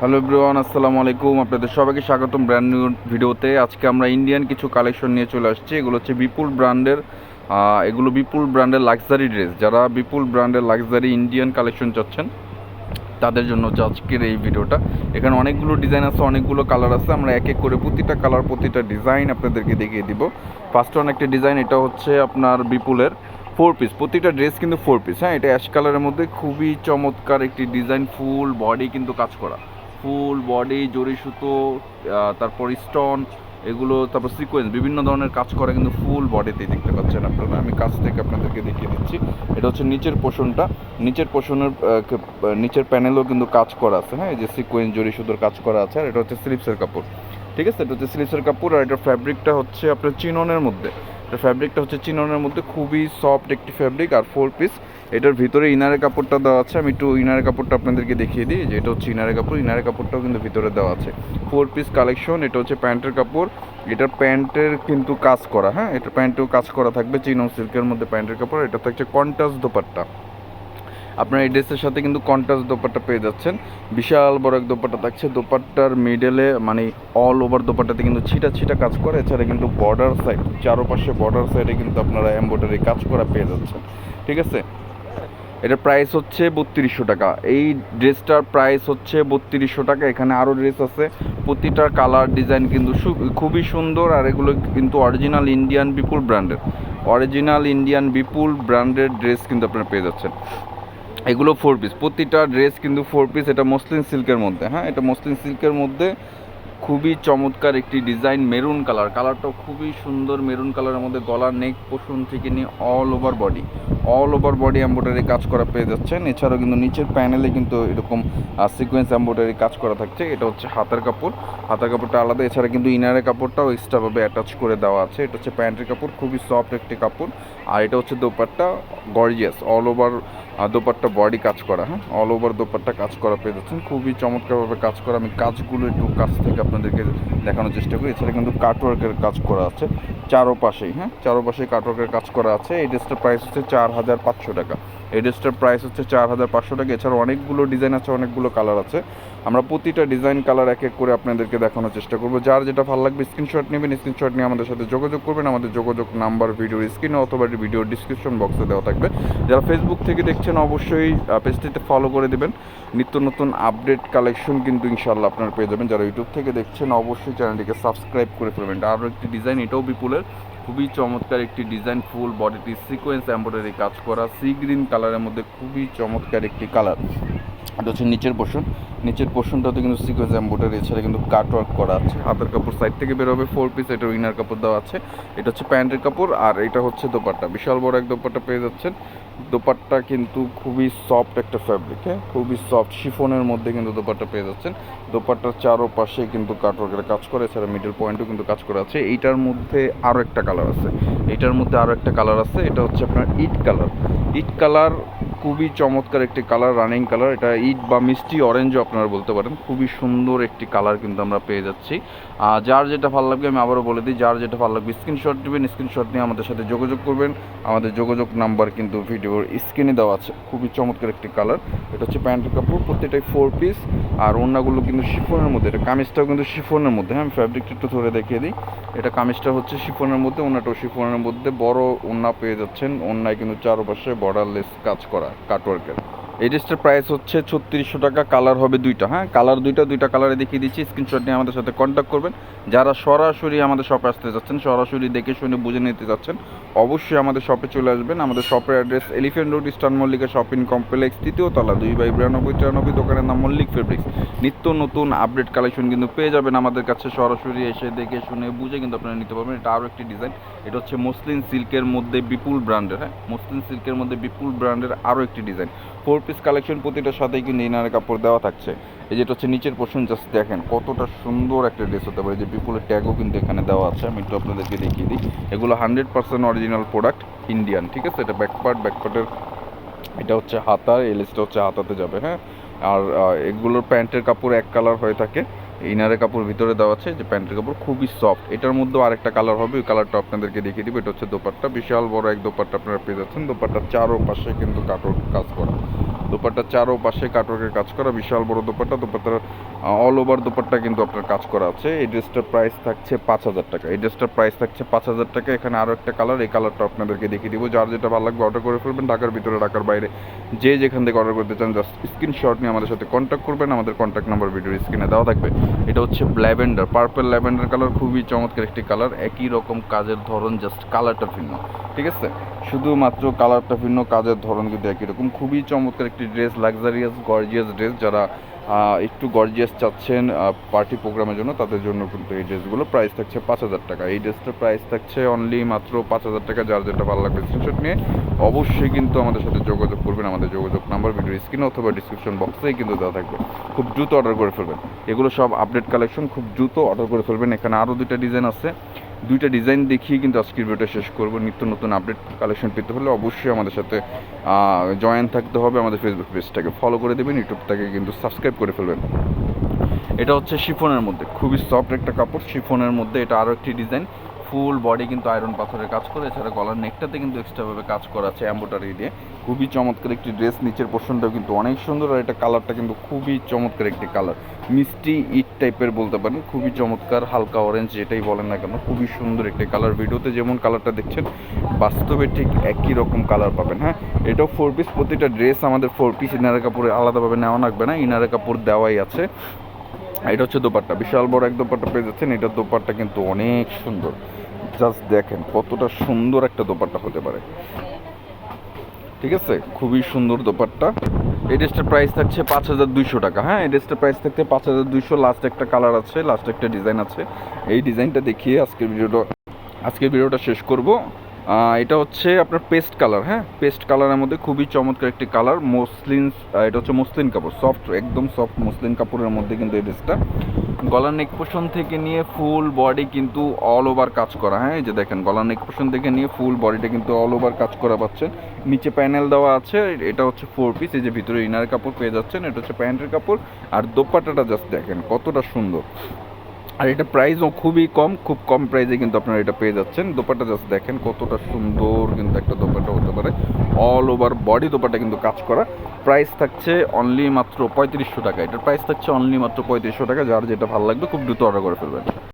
Hello everyone, আসসালামু আলাইকুম। আপনাদের সবাইকে স্বাগতম ব্র্যান্ড নিউ ভিডিওতে। আজকে আমরা ইন্ডিয়ান কিছু কালেকশন নিয়ে চলে আসছি। এগুলো হচ্ছে বিপুল ব্র্যান্ডের লাক্সারি ড্রেস। যারা বিপুল ব্র্যান্ডের লাক্সারি ইন্ডিয়ান কালেকশন চাচ্ছেন তাদের জন্য হচ্ছে আজকের এই ভিডিওটা। এখানে অনেকগুলো ডিজাইন আছে, অনেকগুলো কালার আছে। আমরা এক এক করে প্রতিটা কালার, প্রতিটা ডিজাইন আপনাদেরকে দেখিয়ে দিব। ফার্স্ট ওয়ান একটা ডিজাইন, এটা হচ্ছে আপনার বিপুলের 4 পিস। প্রতিটা ড্রেস কিন্তু 4 পিস। হ্যাঁ, এটা অ্যাশ কালারের মধ্যে খুবই চমৎকার একটি ডিজাইন। ফুল বডি কিন্তু কাজ করা, ফুল বডি জরি সুতো, তারপর স্টোন, এগুলো, তারপর সিকোয়েন্স, বিভিন্ন ধরনের কাজ করা কিন্তু ফুল বডিতেই দেখতে পাচ্ছেন আপনারা। আমি কাছ থেকে আপনাদেরকে দেখিয়ে দিচ্ছি। এটা হচ্ছে নিচের পোর্শনটা। নিচের পোর্শনের নিচের প্যানেলও কিন্তু কাজ করা আছে। হ্যাঁ, এই যে সিকোয়েন্স জরি সুতোর কাজ করা আছে। আর এটা হচ্ছে স্লিপসের কাপড়। ঠিক আছে, এটা হচ্ছে স্লিপসের কাপড়। আর এটার ফ্যাব্রিকটা হচ্ছে আপনার চিননের মধ্যে। এটা ফ্যাব্রিকটা হচ্ছে চিননের মধ্যে, খুবই সফট একটি ফ্যাব্রিক। আর 4 পিস। এটার ভিতরে ইনারের কাপড়টা দেওয়া আছে। আমি একটু ইনারের কাপড়টা আপনাদেরকে দেখিয়ে দিই যে এটা হচ্ছে ইনারের কাপড়। ইনারের কাপড়টাও কিন্তু ভিতরে দেওয়া আছে। 4 পিস কালেকশন। এটা হচ্ছে প্যান্টের কাপড়। এটার প্যান্টের কিন্তু কাজ করা। হ্যাঁ, এটার প্যান্টেও কাজ করা থাকবে, চিনন সিল্কের মধ্যে প্যান্টের কাপড়। এটা থাকছে কন্ট্রাস্ট দোপাট্টা। আপনার এই ড্রেসের সাথে কিন্তু কন্ট্রাস্ট দোপাট্টা পেয়ে যাচ্ছেন। বিশাল বড় এক দোপাট্টা থাকছে। দোপাট্টার মিডলে মানে অল ওভার দোপাট্টাতে কিন্তু ছিটা ছিটা কাজ করে। এছাড়া কিন্তু বর্ডার সাইড, চারোপাশে বর্ডার সাইডে কিন্তু আপনারা এমব্রয়ডারি কাজ করা পেয়ে যাচ্ছেন। ঠিক আছে, এটার প্রাইস হচ্ছে 3200 টাকা। এই ড্রেসটার প্রাইস হচ্ছে 3200 টাকা। এখানে আরও ড্রেস আছে, প্রতিটার কালার ডিজাইন কিন্তু খুবই সুন্দর। আর এগুলো কিন্তু অরিজিনাল ইন্ডিয়ান বিপুল ব্র্যান্ডের, ড্রেস কিন্তু আপনারা পেয়ে যাচ্ছেন। এগুলো 4 পিস, প্রতিটা ড্রেস কিন্তু 4 পিস। এটা মসলিন সিল্কের মধ্যে। হ্যাঁ, এটা মসলিন সিল্কের মধ্যে খুবই চমৎকার একটি ডিজাইন। মেরুন কালারটাও খুবই সুন্দর। মেরুন কালারের মধ্যে গলার নেক পোর্শন থেকে নিয়ে অল ওভার বডি এমব্রয়ডারি কাজ করা পেয়ে যাচ্ছেন। এছাড়াও কিন্তু নিচের প্যানেলে কিন্তু এরকম সিকোয়েন্স এমব্রয়ডারি কাজ করা থাকছে। এটা হচ্ছে হাতের কাপড়টা আলাদা। এছাড়া কিন্তু ইনারের কাপড়টাও এক্সট্রাভাবে অ্যাটাচ করে দেওয়া আছে। এটা হচ্ছে প্যান্টের কাপড়, খুবই সফট একটি কাপড়। আর এটা হচ্ছে dupatta, gorgeous all over dupatta body কাজ করা। হ্যাঁ, অল ওভার দোপাট্টা কাজ করা পেয়ে যাচ্ছেন, খুবই চমৎকারভাবে কাজ করা। আমি কাজগুলো একটু কাছ থেকে আপনাদেরকে দেখানোর চেষ্টা করি। এছাড়া কিন্তু কাটওয়ার্কের কাজ করা আছে চারোপাশেই। হ্যাঁ, চারোপাশেই কাটওয়ার্কের কাজ করা আছে। এই ড্রেসটার প্রাইস হচ্ছে 4500 টাকা। এই ড্রেসটার প্রাইস হচ্ছে 4500 টাকা। এছাড়া অনেকগুলো ডিজাইন আছে, অনেকগুলো কালার আছে। আমরা প্রতিটা ডিজাইন কালার এক এক করে আপনাদেরকে দেখানোর চেষ্টা করবো। যার যেটা ভালো লাগবে স্ক্রিনশট নেবেন। স্ক্রিনশট নিয়ে আমাদের সাথে যোগাযোগ করবেন। আমাদের যোগাযোগ নাম্বার ভিডিওর স্ক্রিনে অথবা ভিডিওর ডিসক্রিপশন বক্সে দেওয়া থাকবে। যারা ফেসবুক থেকে দেখছেন অবশ্যই পেজটিতে ফলো করে দেবেন। নিত্য নতুন আপডেট কালেকশন কিন্তু ইনশাল্লাহ আপনারা পেয়ে যাবেন। যারা ইউটিউব থেকে দেখছেন অবশ্যই চ্যানেলটিকে সাবস্ক্রাইব করে ফেলবেন। আরও একটি ডিজাইন, এটাও বিপুলের, খুবই চমৎকার একটি ডিজাইন। ফুল বডিটি সিকোয়েন্স এমব্রয়ডারি কাজ করা, সি গ্রিন কালারের মধ্যে খুবই চমৎকার একটি কালার। এটা হচ্ছে নিচের পোর্শনটাতে কিন্তু সিকোয়েন্স এমব্রয়ডারি, এছাড়া কিন্তু কাটওয়ার্ক করা আছে। হাতের কাপড় সাইড থেকে বের হবে 4 পিস। এটা উইনার কাপড় দেওয়া আছে। এটা হচ্ছে প্যান্টের কাপড়। আর এটা হচ্ছে দোপাট্টা, বিশাল বড় এক দোপাট্টা পেয়ে যাচ্ছেন। দোপাট্টা কিন্তু খুবই সফট একটা ফ্যাব্রিক। হ্যাঁ, খুবই সফট শিফনের মধ্যে কিন্তু দোপাট্টা পেয়ে যাচ্ছেন। দোপাট্টার চারোপাশে কিন্তু কাটওয়ার্কের কাজ করে, এছাড়া মিডল পয়েন্টও কিন্তু কাজ করা আছে। এইটার মধ্যে আরও একটা কালার আছে। এটা হচ্ছে আপনার ইট কালার, খুবই চমৎকার একটি কালার, রানিং কালার। এটা ইট বা মিষ্টি অরেঞ্জও আপনারা বলতে পারেন। খুবই সুন্দর একটি কালার কিন্তু আমরা পেয়ে যাচ্ছি। যার যেটা ভালো লাগবে, আমি আবারও বলে দিই, যার যেটা ভালো লাগবে স্ক্রিনশট নেবেন। স্ক্রিনশট নিয়ে আমাদের সাথে যোগাযোগ করবেন। আমাদের যোগাযোগ নাম্বার কিন্তু ভিডিওর স্ক্রিনে দেওয়া আছে। খুবই চমৎকার একটি কালার। এটা হচ্ছে প্যান্টের কাপড়, প্রত্যেকটাই 4 পিস। আর ওড়নাগুলো কিন্তু শিফনের মধ্যে। এটা কামিজটাও কিন্তু শিফনের মধ্যে। হ্যাঁ, আমি ফ্যাব্রিকটা একটু ধরে দেখিয়ে দিই। এটা কামিজটা হচ্ছে শিফনের মধ্যে, ওড়নাটাও শিফনের মধ্যে। বড় ওড়না পেয়ে যাচ্ছেন। ওড়নায় কিন্তু চারপাশে বর্ডারলেস কাজ করা কাটওয়ার্কের। এই ড্রেসটার প্রাইস হচ্ছে 3600 টাকা। কালার হবে দুইটা। হ্যাঁ, কালার দুইটা কালারে দেখিয়ে দিচ্ছি। স্ক্রিনশট নিয়ে আমাদের সাথে কন্ট্যাক্ট করবেন। যারা সরাসরি আমাদের শপে আসতে যাচ্ছেন, সরাসরি দেখে শুনে বুঝে নিতে যাচ্ছেন, অবশ্যই আমাদের শপে চলে আসবেন। আমাদের শপের address elephant road, eastern Mallika shopping complex, 3য় তলা, 2/9293। দোকানের নাম মল্লিক ফেব্রিক্স। নিত্য নতুন আপডেট কালেকশন কিন্তু পেয়ে যাবেন আমাদের কাছে। সরাসরি এসে দেখে শুনে বুঝে কিন্তু আপনারা নিতে পারবেন। এটা আরও একটি ডিজাইন। এটা হচ্ছে মসলিন সিল্কের মধ্যে বিপুল ব্র্যান্ডের। হ্যাঁ, মসলিন সিল্কের মধ্যে বিপুল ব্র্যান্ডের আরও একটি ডিজাইন। 4 পিস কালেকশন, প্রতিটার সাথেই কিন্তু ইনারের কাপড় দেওয়া থাকছে। এই যেটা হচ্ছে নিচের পোর্শন, জাস্ট দেখেন কতটা সুন্দর একটা ড্রেস হতে পারে। যে বিপুলের ট্যাগও কিন্তু এখানে দেওয়া আছে। আমি একটু আপনাদেরকে দেখিয়ে দিই। এগুলো 100% অরিজিনাল প্রোডাক্ট, ইন্ডিয়ান। ঠিক আছে, এটা ব্যাকপার্টের এটা হচ্ছে হাতা, এলেসটা হচ্ছে হাতাতে যাবে। হ্যাঁ, আর এগুলোর প্যান্টের কাপড় এক কালার হয়ে থাকে। ইনারের কাপড় ভিতরে দেওয়া আছে। যে প্যান্টের কাপড় খুবই সফট। এটার মধ্যেও আরেকটা কালার হবে, ওই কালারটা আপনাদেরকে দেখিয়ে দিব। এটা হচ্ছে দোপাট্টা, বিশাল বড় এক দোপাট্টা আপনারা পেয়ে যাচ্ছেন। দোপাট্টার চারোপাশে কিন্তু কাজ করা। দোপাট্টার চারোপাশে কাটওয়ার্কের কাজ করা, বিশাল বড় দোপাট্টা। দোপাট্টার অল ওভার দোপাট্টা কিন্তু আপনার কাজ করা আছে। এই ড্রেসটার প্রাইস থাকছে 5,000 টাকা। এই ড্রেসটার প্রাইস থাকছে 5,000 টাকা। এখানে আরও একটা কালার, এই কালারটা আপনাদেরকে দেখিয়ে দিব। যার যেটা ভালো লাগবে অর্ডার করে ফেলবেন। ঢাকার ভিতরে, ঢাকার বাইরে যে যেখান থেকে অর্ডার করতে চান জাস্ট স্ক্রিনশট নিয়ে আমাদের সাথে কন্ট্যাক্ট করবেন। আমাদের কন্ট্যাক্ট নাম্বার ভিডিওর স্ক্রিনে দেওয়া থাকবে। এটা হচ্ছে ল্যাভেন্ডার, পার্পল ল্যাভেন্ডার কালার, খুবই চমৎকার একটি কালার। একই রকম কাজের ধরন, জাস্ট কালারটা ভিন্ন, ঠিক আছে? শুধুমাত্র কালারটা ভিন্ন, কাজের ধরন কিন্তু একই রকম। খুবই চমৎকার একটি ড্রেস, লাক্সারিয়াস গর্জিয়াস ড্রেস। যারা একটু গর্জিয়াস চাচ্ছেন পার্টি প্রোগ্রামের জন্য, তাদের জন্য কিন্তু এই ড্রেসগুলো প্রাইস থাকছে 5,000 টাকা। এই ড্রেসটার প্রাইস থাকছে অনলি মাত্র 5,000 টাকা। যার যেটা ভালো লাগবে স্ক্রিনশট নিয়ে অবশ্যই কিন্তু আমাদের সাথে যোগাযোগ করবেন। আমাদের যোগাযোগ নাম্বার ভিডিওর স্ক্রিনে অথবা ডিসক্রিপশন বক্সেই কিন্তু দেওয়া থাকবে। খুব দ্রুত অর্ডার করে ফেলবেন। এগুলো সব আপডেট কালেকশন, খুব দ্রুত অর্ডার করে ফেলবেন। এখানে আরও দুইটা ডিজাইন আছে, দুইটা ডিজাইন দেখিয়ে কিন্তু আজকের ভিডিওটা শেষ করবো। নিত্য নতুন আপডেট কালেকশন পেতে হলে অবশ্যই আমাদের সাথে জয়েন থাকতে হবে। আমাদের ফেসবুক পেজটাকে ফলো করে দেবেন, ইউটিউবটাকে কিন্তু সাবস্ক্রাইব করে ফেলবেন। এটা হচ্ছে শিফনের মধ্যে, খুবই সফট একটা কাপড়, শিফনের মধ্যে। এটা আরও একটি ডিজাইন, ফুল বডি কিন্তু আয়রন পাথরের কাজ করে। এছাড়া গলার নেকটাতে কিন্তু এক্সট্রাভাবে কাজ করা আছে এম্ব্রয়ডারি দিয়ে। খুবই চমৎকার একটি ড্রেস। নিচের পোর্শনটাও কিন্তু অনেক সুন্দর। আর এটা কালারটা কিন্তু খুবই চমৎকার একটি কালার, মিষ্টি ইট টাইপের বলতে পারেন। খুবই চমৎকার, হালকা অরেঞ্জ যেটাই বলেন না কেন, খুবই সুন্দর একটি কালার। ভিডিওতে যেমন কালারটা দেখছেন, বাস্তবে ঠিক একই রকম কালার পাবেন। হ্যাঁ, এটাও 4 পিস। প্রতিটা ড্রেস আমাদের 4 পিস, ইনারের কাপড়ে আলাদাভাবে নেওয়া লাগবে না, ইনারের কাপড় দেওয়াই আছে। এটা হচ্ছে দোপাট্টা, বিশাল বড় এক দোপাট্টা পেয়ে যাচ্ছেন। এটার দোপাট্টা কিন্তু অনেক সুন্দর, জাস্ট দেখেন কতটা সুন্দর একটা দোপাট্টা হতে পারে, ঠিক আছে? খুবই সুন্দর দোপাট্টা। এই ড্রেসটার প্রাইস থাকছে 5,200 টাকা। হ্যাঁ, এই ড্রেসটার প্রাইস থাকছে 5,200। লাস্ট একটা কালার আছে, লাস্ট একটা ডিজাইন আছে। এই ডিজাইনটা দেখিয়ে আজকের ভিডিওটা শেষ করব। এটা হচ্ছে আপনার পেস্ট কালার। হ্যাঁ, পেস্ট কালারের মধ্যে খুবই চমৎকার একটি কালার, মসলিন। এটা হচ্ছে মসলিন কাপড়, সফট, একদম সফট মসলিন কাপড়ের মধ্যে কিন্তু এই ড্রেসটা। গলার নেক পোর্শন থেকে নিয়ে ফুল বডি কিন্তু অল ওভার কাজ করা। হ্যাঁ, এই যে দেখেন, গলার নেক পোর্শন থেকে নিয়ে ফুল বডিটা কিন্তু অল ওভার কাজ করা পাচ্ছেন। নিচে প্যানেল দেওয়া আছে। এটা হচ্ছে 4 পিস। এই যে ভিতরে ইনার কাপড় পেয়ে যাচ্ছেন। এটা হচ্ছে প্যান্টের কাপড়। আর দোপাট্টাটা জাস্ট দেখেন কতটা সুন্দর। আর এটা প্রাইসও খুবই কম, খুব কম প্রাইসে কিন্তু আপনারা এটা পেয়ে যাচ্ছেন। দোপাট্টা জাস্ট দেখেন কতটা সুন্দর কিন্তু একটা দোপাট্টা হতে পারে। অল ওভার বডি দোপাট্টা কিন্তু কাজ করা। প্রাইস থাকছে অনলি মাত্র 3,500 টাকা। এটার প্রাইস থাকছে অনলি মাত্র 3,500 টাকা। যার যেটা ভালো লাগবে খুব দ্রুত অর্ডার করে ফেলবেন।